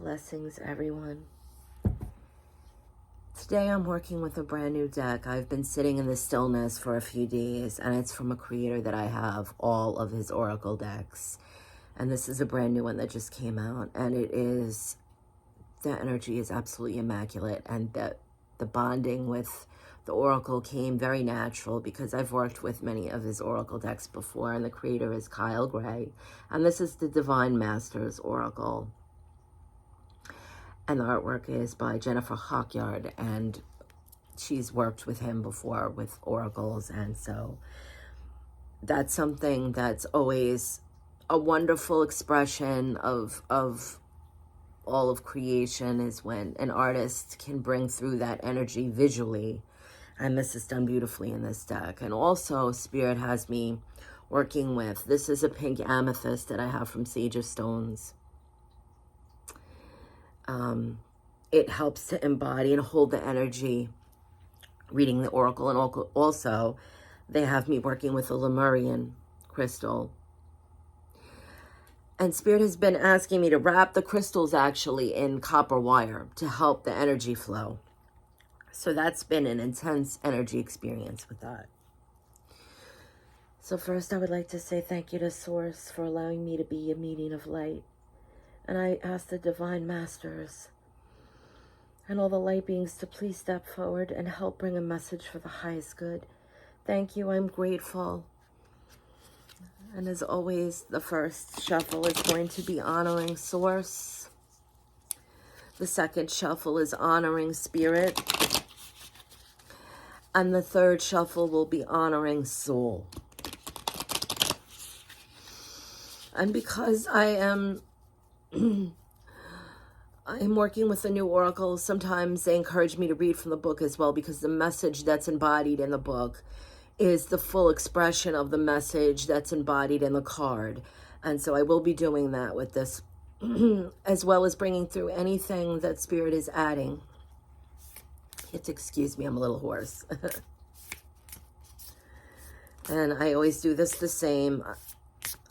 Blessings, everyone. Today I'm working with a brand new deck. I've been sitting in the stillness for a few days, and it's from a creator that I have all of his oracle decks. And this is a brand new one that just came out, and the energy is absolutely immaculate, and the bonding with the oracle came very natural because I've worked with many of his oracle decks before, and the creator is Kyle Gray, and this is the Divine Masters Oracle. And the artwork is by Jennifer Hawkyard, and she's worked with him before with oracles. And so that's something that's always a wonderful expression of all of creation, is when an artist can bring through that energy visually. And this is done beautifully in this deck. And also Spirit has me working with, this is a pink amethyst that I have from Sage of Stones. It helps to embody and hold the energy, reading the oracle. And also, they have me working with a Lemurian crystal. And Spirit has been asking me to wrap the crystals actually in copper wire to help the energy flow. So that's been an intense energy experience with that. So first, I would like to say thank you to Source for allowing me to be a meeting of light. And I ask the Divine Masters and all the light beings to please step forward and help bring a message for the highest good. Thank you. I'm grateful. And as always, the first shuffle is going to be honoring Source. The second shuffle is honoring Spirit. And the third shuffle will be honoring Soul. And because I'm working with the new oracle, sometimes they encourage me to read from the book as well, because the message that's embodied in the book is the full expression of the message that's embodied in the card. And so I will be doing that with this, as well as bringing through anything that Spirit is adding. Excuse me, I'm a little hoarse. And I always do this the same.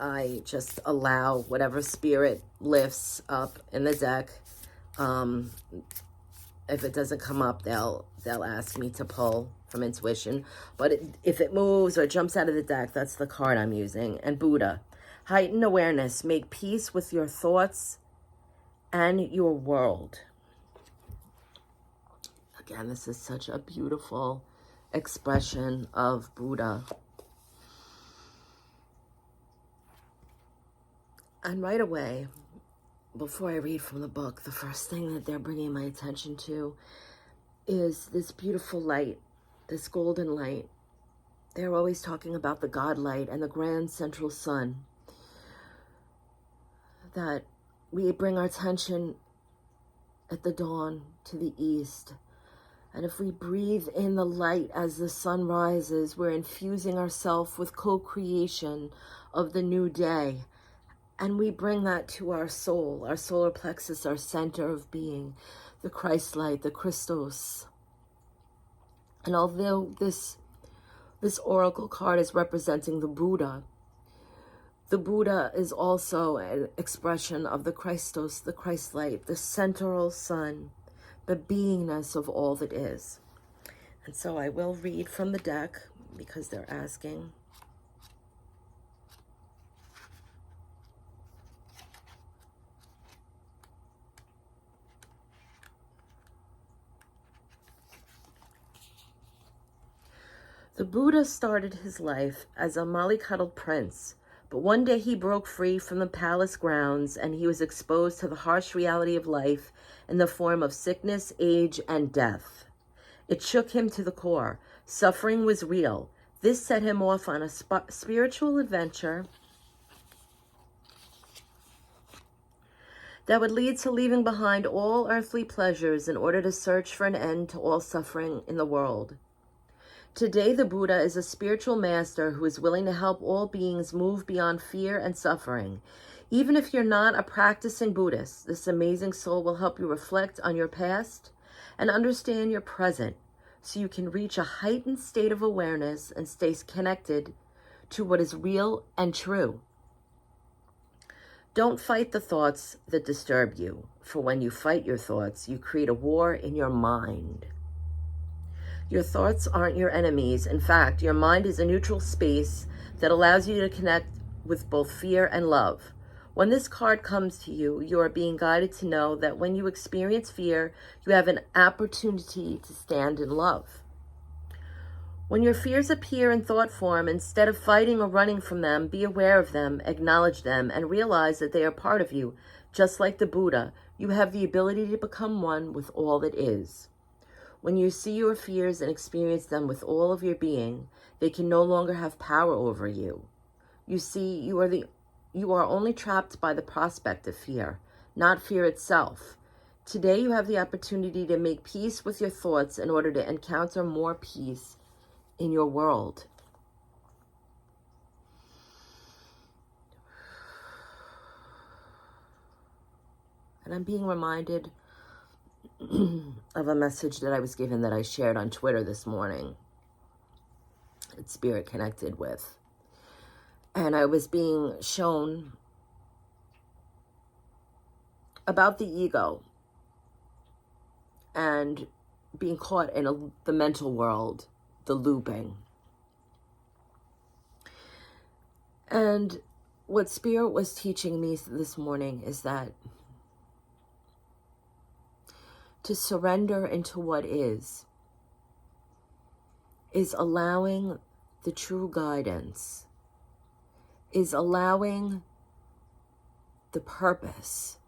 I just allow whatever Spirit lifts up in the deck. If it doesn't come up, they'll ask me to pull from intuition. But if it moves or jumps out of the deck, that's the card I'm using. And Buddha, heighten awareness, make peace with your thoughts and your world. Again, this is such a beautiful expression of Buddha. And right away, before I read from the book, the first thing that they're bringing my attention to is this beautiful light, this golden light. They're always talking about the God light and the grand central sun, that we bring our attention at the dawn to the east. And if we breathe in the light as the sun rises, we're infusing ourselves with co-creation of the new day. And we bring that to our soul, our solar plexus, our center of being, the Christ light, the Christos. And although this oracle card is representing the Buddha is also an expression of the Christos, the Christ light, the central sun, the beingness of all that is. And so I will read from the deck because they're asking. The Buddha started his life as a mollycoddled prince, but one day he broke free from the palace grounds and he was exposed to the harsh reality of life in the form of sickness, age, and death. It shook him to the core. Suffering was real. This set him off on a spiritual adventure that would lead to leaving behind all earthly pleasures in order to search for an end to all suffering in the world. Today, the Buddha is a spiritual master who is willing to help all beings move beyond fear and suffering. Even if you're not a practicing Buddhist, this amazing soul will help you reflect on your past and understand your present so you can reach a heightened state of awareness and stay connected to what is real and true. Don't fight the thoughts that disturb you, for when you fight your thoughts, you create a war in your mind. Your thoughts aren't your enemies. In fact, your mind is a neutral space that allows you to connect with both fear and love. When this card comes to you, you are being guided to know that when you experience fear, you have an opportunity to stand in love. When your fears appear in thought form, instead of fighting or running from them, be aware of them, acknowledge them, and realize that they are part of you. Just like the Buddha, you have the ability to become one with all that is. When you see your fears and experience them with all of your being, they can no longer have power over you. You see, you are only trapped by the prospect of fear, not fear itself. Today you have the opportunity to make peace with your thoughts in order to encounter more peace in your world. And I'm being reminded of a message that I was given that I shared on Twitter this morning. It's Spirit connected with. And I was being shown about the ego and being caught in the mental world, the looping. And what Spirit was teaching me this morning is that to surrender into what is allowing the true guidance, is allowing the purpose,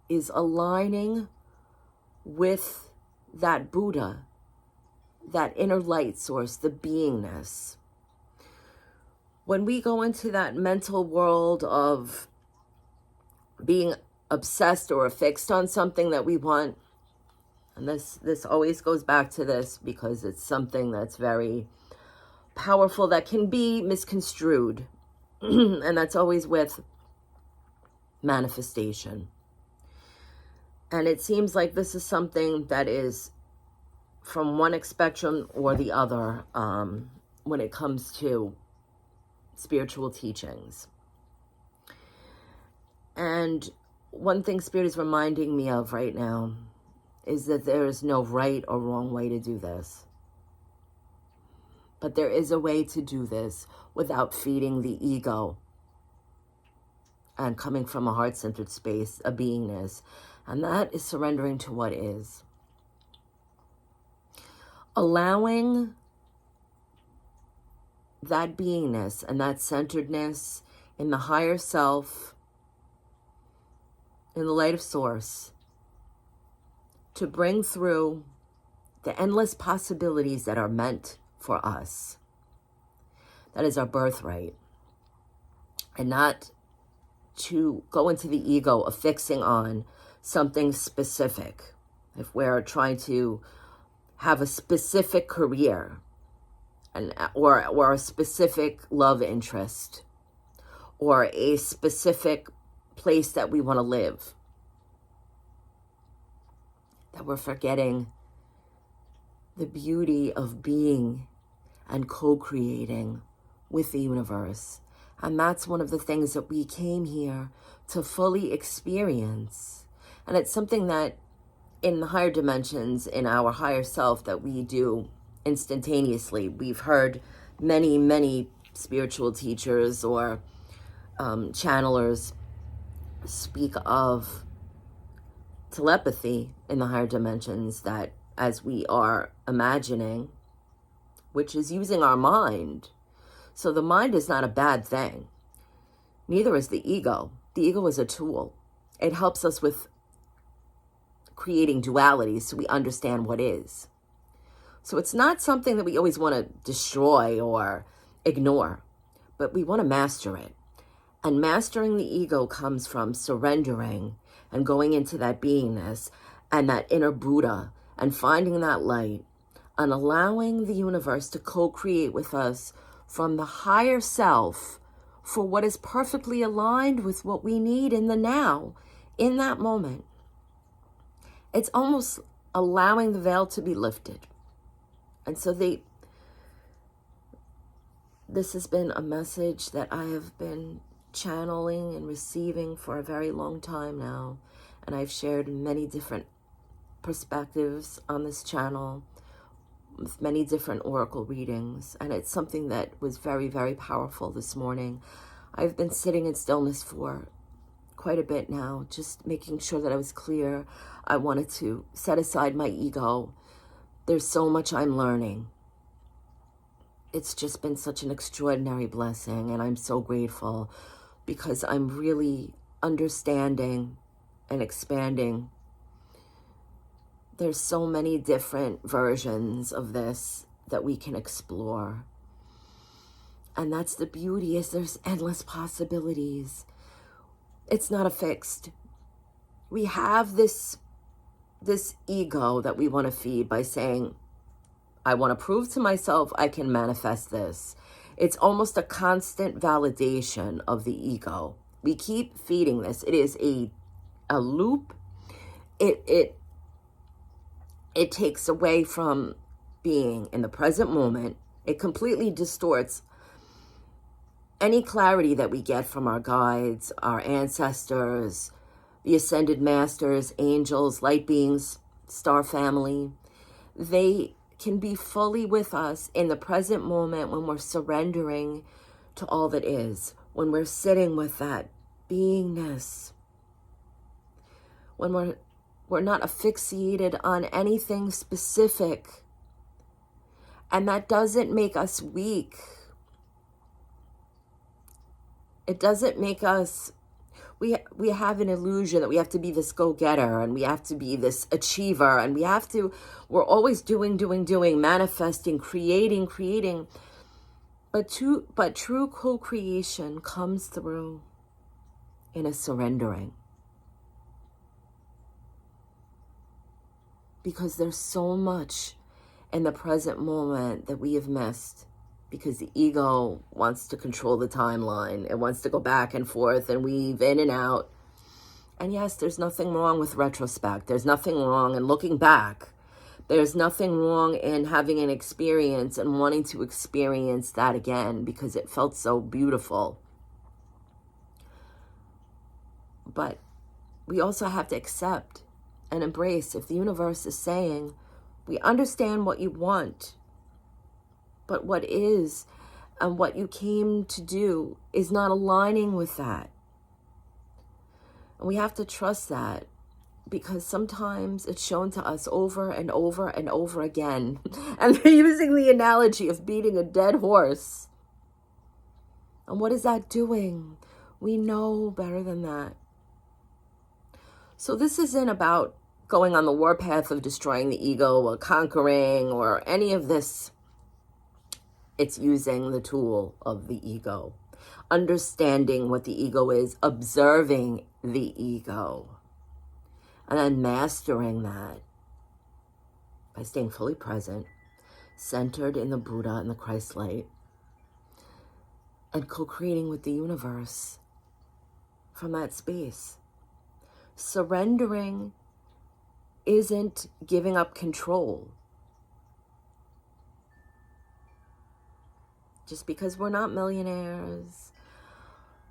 is aligning with that Buddha, that inner light source, the beingness. When we go into that mental world of being obsessed or fixed on something that we want, and this always goes back to this because it's something that's very powerful that can be misconstrued, and that's always with manifestation. And it seems like this is something that is from one spectrum or the other when it comes to spiritual teachings. And one thing Spirit is reminding me of right now is that there is no right or wrong way to do this. But there is a way to do this without feeding the ego and coming from a heart-centered space, a beingness. And that is surrendering to what is. Allowing that beingness and that centeredness in the higher self, in the light of source, to bring through the endless possibilities that are meant for us. That is our birthright. And not to go into the ego of fixing on something specific. If we're trying to have a specific career or a specific love interest or a specific place that we want to live, that we're forgetting the beauty of being and co-creating with the universe. And that's one of the things that we came here to fully experience. And it's something that in the higher dimensions, in our higher self, that we do instantaneously. We've heard many, many spiritual teachers or channelers speak of telepathy in the higher dimensions, that as we are imagining, which is using our mind. So the mind is not a bad thing. Neither is the ego. The ego is a tool. It helps us with creating dualities so we understand what is. So it's not something that we always want to destroy or ignore, but we want to master it. And mastering the ego comes from surrendering and going into that beingness and that inner Buddha and finding that light and allowing the universe to co-create with us from the higher self for what is perfectly aligned with what we need in the now, in that moment. It's almost allowing the veil to be lifted. And so this has been a message that I have been channeling and receiving for a very long time now, and I've shared many different perspectives on this channel with many different oracle readings, and it's something that was very, very powerful this morning. I've been sitting in stillness for quite a bit now, just making sure that I was clear. I wanted to set aside my ego. There's so much I'm learning. It's just been such an extraordinary blessing, and I'm so grateful because I'm really understanding and expanding. There's so many different versions of this that we can explore. And that's the beauty, is there's endless possibilities. It's not a fixed. We have this ego that we want to feed by saying, I want to prove to myself I can manifest this. It's almost a constant validation of the ego. We keep feeding this. It is a loop. It takes away from being in the present moment. It completely distorts any clarity that we get from our guides, our ancestors, the ascended masters, angels, light beings, star family. They can be fully with us in the present moment when we're surrendering to all that is, when we're sitting with that beingness, when we're not asphyxiated on anything specific. And that doesn't make us weak. It doesn't make us, we have an illusion that we have to be this go-getter and we have to be this achiever and we're always doing, manifesting, creating. But true co-creation comes through in a surrendering. Because there's so much in the present moment that we have missed, because the ego wants to control the timeline. It wants to go back and forth and weave in and out. And yes, there's nothing wrong with retrospect. There's nothing wrong in looking back. There's nothing wrong in having an experience and wanting to experience that again because it felt so beautiful. But we also have to accept and embrace, if the universe is saying, we understand what you want, but what is and what you came to do is not aligning with that. And we have to trust that, because sometimes it's shown to us over and over and over again. And they're using the analogy of beating a dead horse. And what is that doing? We know better than that. So this isn't about going on the warpath of destroying the ego or conquering or any of this. It's using the tool of the ego, understanding what the ego is, observing the ego, and then mastering that by staying fully present, centered in the Buddha and the Christ light, and co-creating with the universe from that space. Surrendering isn't giving up control. Just because we're not millionaires,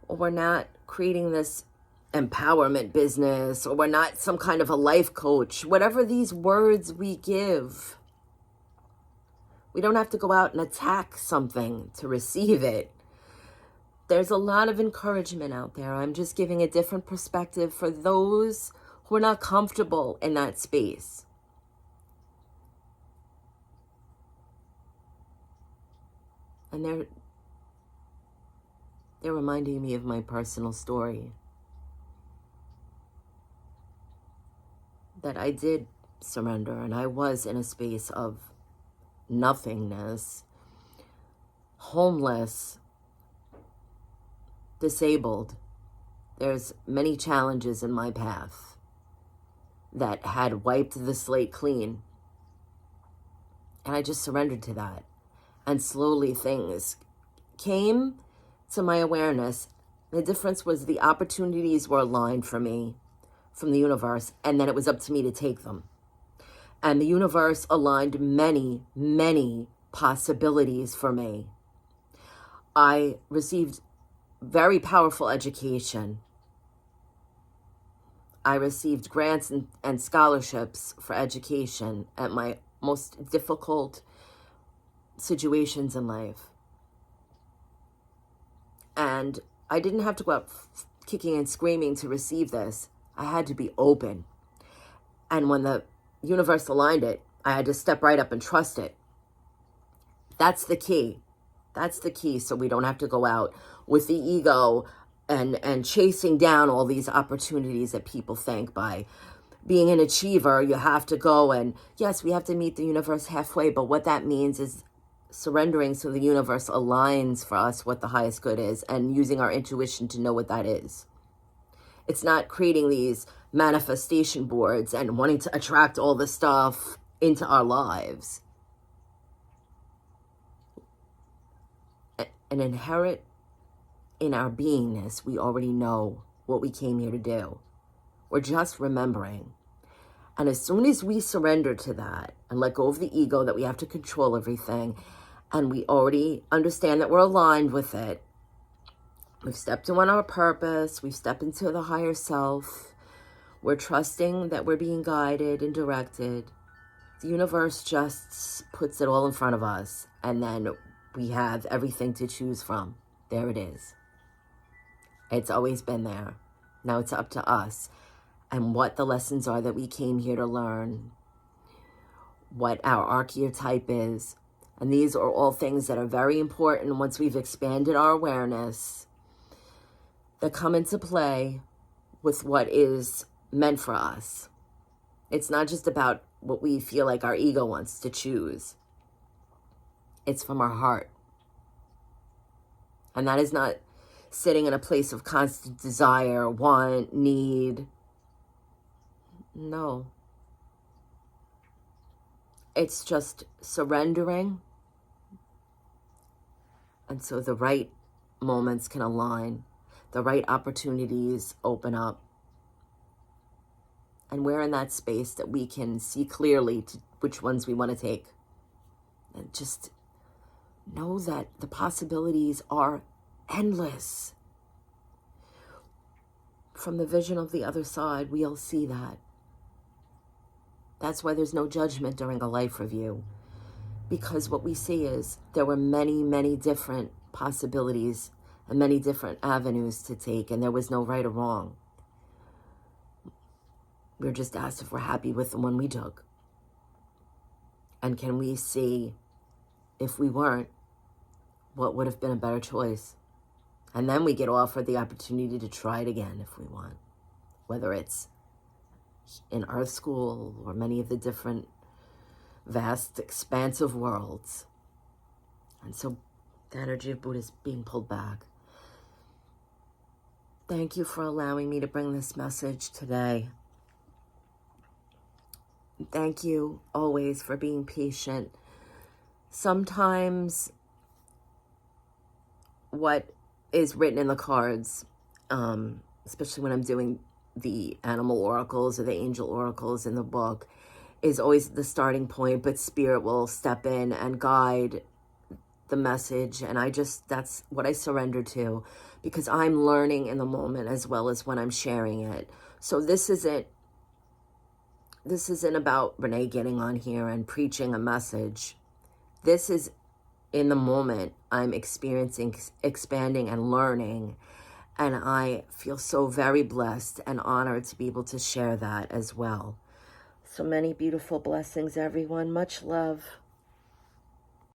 or we're not creating this empowerment business, or we're not some kind of a life coach, whatever these words we give, we don't have to go out and attack something to receive it. There's a lot of encouragement out there. I'm just giving a different perspective for those who are not comfortable in that space. And they're reminding me of my personal story. That I did surrender, and I was in a space of nothingness, homeless, disabled. There's many challenges in my path that had wiped the slate clean. And I just surrendered to that. And slowly things came to my awareness. The difference was the opportunities were aligned for me from the universe, and then it was up to me to take them. And the universe aligned many, many possibilities for me. I received very powerful education. I received grants and scholarships for education at my most difficult situations in life. And I didn't have to go out kicking and screaming to receive this. I had to be open. And when the universe aligned it, I had to step right up and trust it. That's the key. That's the key, so we don't have to go out with the ego and chasing down all these opportunities that people think by being an achiever, you have to go and, yes, we have to meet the universe halfway, but what that means is surrendering so the universe aligns for us what the highest good is and using our intuition to know what that is. It's not creating these manifestation boards and wanting to attract all the stuff into our lives. An inherent in our beingness, we already know what we came here to do. We're just remembering. And as soon as we surrender to that and let go of the ego that we have to control everything, and we already understand that we're aligned with it, we've stepped into our purpose, we've stepped into the higher self, we're trusting that we're being guided and directed. The universe just puts it all in front of us, and then we have everything to choose from. There it is. It's always been there. Now it's up to us and what the lessons are that we came here to learn, what our archetype is. And these are all things that are very important once we've expanded our awareness, that come into play with what is meant for us. It's not just about what we feel like our ego wants to choose. It's from our heart. And that is not sitting in a place of constant desire, want, need. No. It's just surrendering. And so the right moments can align. The right opportunities open up. And we're in that space that we can see clearly to which ones we want to take. And just know that the possibilities are endless. From the vision of the other side, we'll see that. That's why there's no judgment during a life review. Because what we see is there were many, many different possibilities and many different avenues to take, and there was no right or wrong. We're just asked if we're happy with the one we took. And can we see, if we weren't, what would have been a better choice? And then we get offered the opportunity to try it again if we want. Whether it's in Earth School or many of the different vast, expansive worlds. And so the energy of Buddha is being pulled back. Thank you for allowing me to bring this message today. Thank you always for being patient. Sometimes what is written in the cards, especially when I'm doing the animal oracles or the angel oracles in the book, is always the starting point, but Spirit will step in and guide the message. And that's what I surrender to, because I'm learning in the moment as well as when I'm sharing it. So this isn't about Renee getting on here and preaching a message. This is in the moment I'm experiencing, expanding and learning. And I feel so very blessed and honored to be able to share that as well. So many beautiful blessings, everyone. Much love.